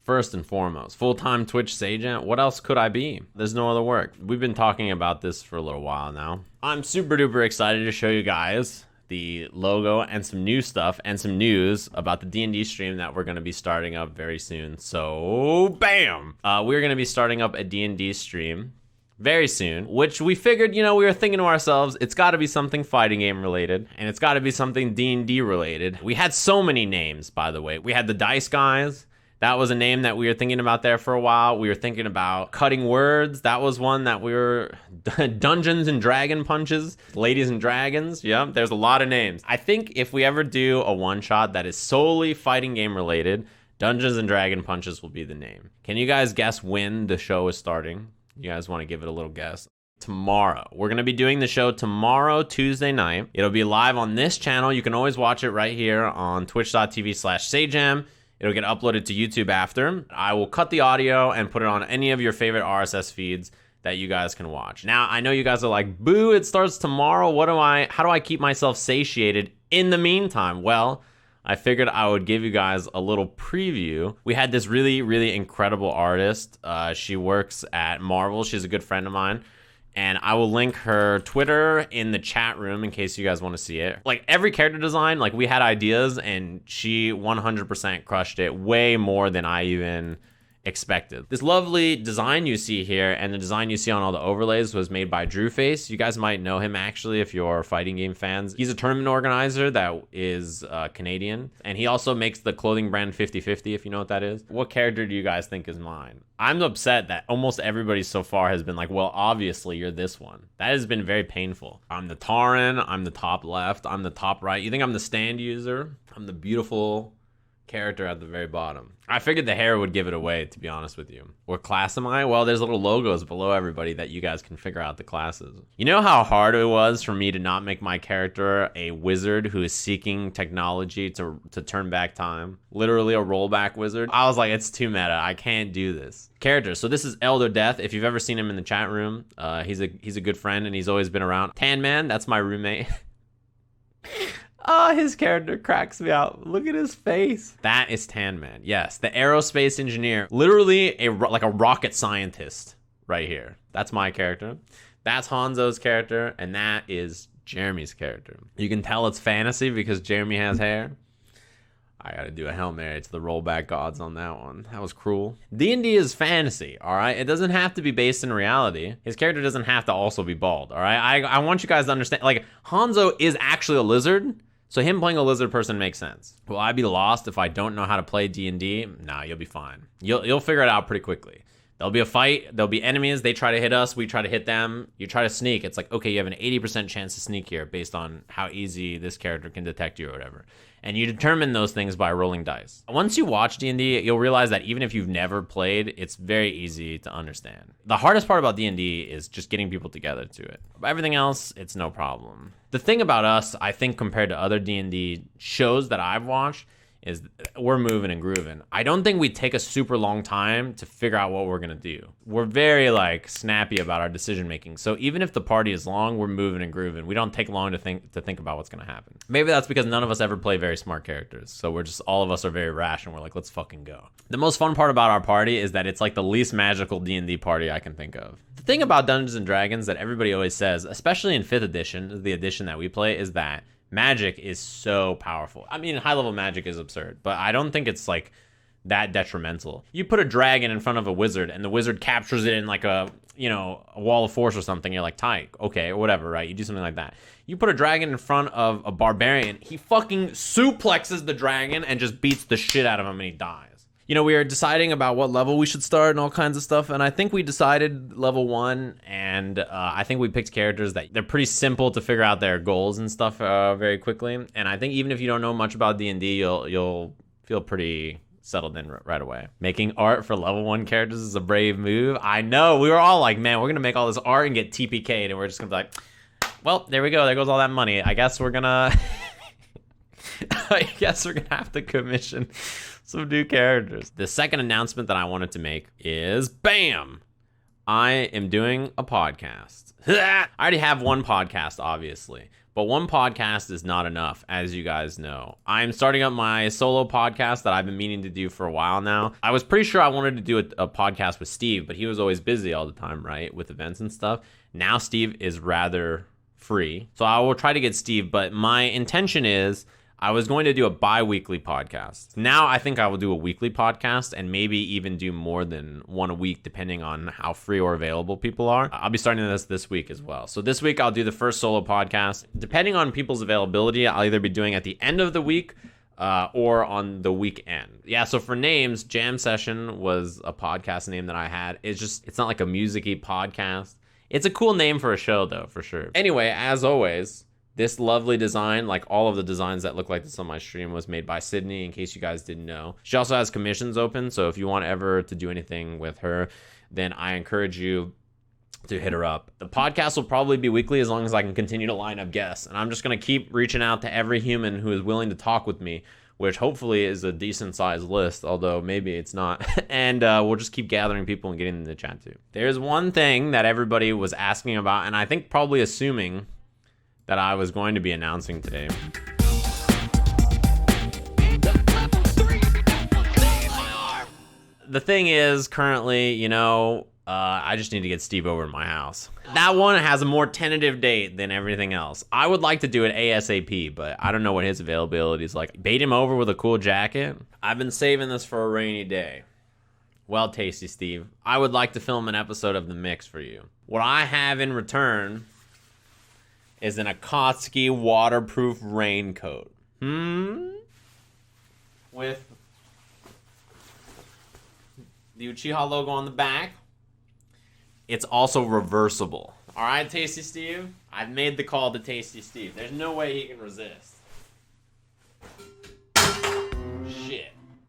First and foremost, full-time Twitch Sajam. What else could I be? There's no other work. We've been talking about this for a little while now. I'm super duper excited to show you guys the logo and some new stuff and some news about the D&D stream that we're going to be starting up very soon. So, bam! We're going to be starting up a D&D stream very soon, which we figured, we were thinking to ourselves, it's got to be something fighting game related, and it's got to be something D&D related. We had so many names, by the way. We had the Dice Guys. That was a name that we were thinking about there for a while. We were thinking about Cutting Words. That was one that we were... Dungeons and Dragon Punches. Ladies and Dragons. Yep, there's a lot of names. I think if we ever do a one-shot that is solely fighting game related, Dungeons and Dragon Punches will be the name. Can you guys guess when the show is starting? You guys want to give it a little guess? Tomorrow. We're going to be doing the show tomorrow, Tuesday night. It'll be live on this channel. You can always watch it right here on twitch.tv/Sajam. It'll get uploaded to YouTube after. I will cut the audio and put it on any of your favorite RSS feeds that you guys can watch. Now, I know you guys are like, boo, it starts tomorrow. How do I keep myself satiated in the meantime? Well, I figured I would give you guys a little preview. We had this really, really incredible artist. She works at Marvel. She's a good friend of mine. And I will link her Twitter in the chat room in case you guys want to see it. Like every character design, like we had ideas and she 100% crushed it way more than I even expected. This lovely design you see here and the design you see on all the overlays was made by Drewface. You guys might know him actually if you're fighting game fans. He's a tournament organizer that is Canadian, and he also makes the clothing brand 50/50, if you know what that is. What character do you guys think is mine? I'm upset that almost everybody so far has been like, well, obviously you're this one. That has been very painful. I'm the Tauren, I'm the top left, I'm the top right. You think I'm the stand user? I'm the beautiful character at the very bottom. I figured the hair would give it away, to be honest with you. What class am I? Well, there's little logos below everybody that you guys can figure out the classes. You know how hard it was for me to not make my character a wizard who is seeking technology to turn back time? Literally a rollback wizard. I was like, it's too meta. I can't do this. Characters. So this is Elder Death. If you've ever seen him in the chat room, he's a good friend and he's always been around. Tan Man, that's my roommate. Oh, his character cracks me out. Look at his face. That is Tan Man. Yes, the aerospace engineer. Literally like a rocket scientist right here. That's my character. That's Hanzo's character, and that is Jeremy's character. You can tell it's fantasy because Jeremy has hair. I gotta do a Hail Mary to the rollback gods on that one. That was cruel. D&D is fantasy, all right? It doesn't have to be based in reality. His character doesn't have to also be bald, all right? I want you guys to understand, like, Hanzo is actually a lizard, so him playing a lizard person makes sense. Will I be lost if I don't know how to play D&D? Nah, you'll be fine. You'll figure it out pretty quickly. There'll be a fight, there'll be enemies, they try to hit us, we try to hit them, you try to sneak. It's like, okay, you have an 80% chance to sneak here based on how easy this character can detect you or whatever. And you determine those things by rolling dice. Once you watch D&D, you'll realize that even if you've never played, it's very easy to understand. The hardest part about D&D is just getting people together to it. Everything else, it's no problem. The thing about us, I think compared to other D&D shows that I've watched, is we're moving and grooving. I don't think we take a super long time to figure out what we're gonna do. We're very like snappy about our decision making. So even if the party is long, we're moving and grooving. We don't take long to think about what's gonna happen. Maybe that's because none of us ever play very smart characters. So all of us are very rash and we're like, let's fucking go. The most fun part about our party is that it's like the least magical D&D party I can think of. The thing about Dungeons and Dragons that everybody always says, especially in 5th edition, the edition that we play, is that magic is so powerful. I mean, high-level magic is absurd, but I don't think it's like that detrimental. You put a dragon in front of a wizard and the wizard captures it in like a wall of force or something, you're like, tight, okay, or whatever, right? You do something like that. You put a dragon in front of a barbarian, he fucking suplexes the dragon and just beats the shit out of him and he dies. We were deciding about what level we should start and all kinds of stuff, and I think we decided level 1, and I think we picked characters that they're pretty simple to figure out their goals and stuff very quickly, and I think even if you don't know much about D&D, you'll feel pretty settled in right away. Making art for level 1 characters is a brave move. I know, we were all like, man, we're gonna make all this art and get TPK'd, and we're just gonna be like, well, there we go, there goes all that money. I guess we're gonna have to commission some new characters. The second announcement that I wanted to make is, bam! I am doing a podcast. I already have one podcast, obviously, But one podcast is not enough, as you guys know. I'm starting up my solo podcast that I've been meaning to do for a while now. I was pretty sure I wanted to do a podcast with Steve, but he was always busy all the time, right, with events and stuff. Now Steve is rather free, so I will try to get Steve, but my intention is I was going to do a bi-weekly podcast. Now I think I will do a weekly podcast and maybe even do more than one a week depending on how free or available people are. I'll be starting this week as well. So this week I'll do the first solo podcast. Depending on people's availability, I'll either be doing at the end of the week or on the weekend. Yeah, so for names, Jam Session was a podcast name that I had. It's not like a music-y podcast. It's a cool name for a show though, for sure. Anyway, as always, this lovely design, like all of the designs that look like this on my stream, was made by Sydney, in case you guys didn't know. She also has commissions open, so if you want ever to do anything with her, then I encourage you to hit her up. The podcast will probably be weekly as long as I can continue to line up guests, and I'm just going to keep reaching out to every human who is willing to talk with me, which hopefully is a decent-sized list, although maybe it's not. And we'll just keep gathering people and getting them to chat too. There's one thing that everybody was asking about, and I think probably assuming that I was going to be announcing today. The thing is, currently, I just need to get Steve over to my house. That one has a more tentative date than everything else. I would like to do it ASAP, but I don't know what his availability is like. Bait him over with a cool jacket. I've been saving this for a rainy day. Well, Tasty Steve, I would like to film an episode of The Mix for you. What I have in return is an Akatsuki waterproof raincoat. With the Uchiha logo on the back. It's also reversible. All right, Tasty Steve? I've made the call to Tasty Steve. There's no way he can resist.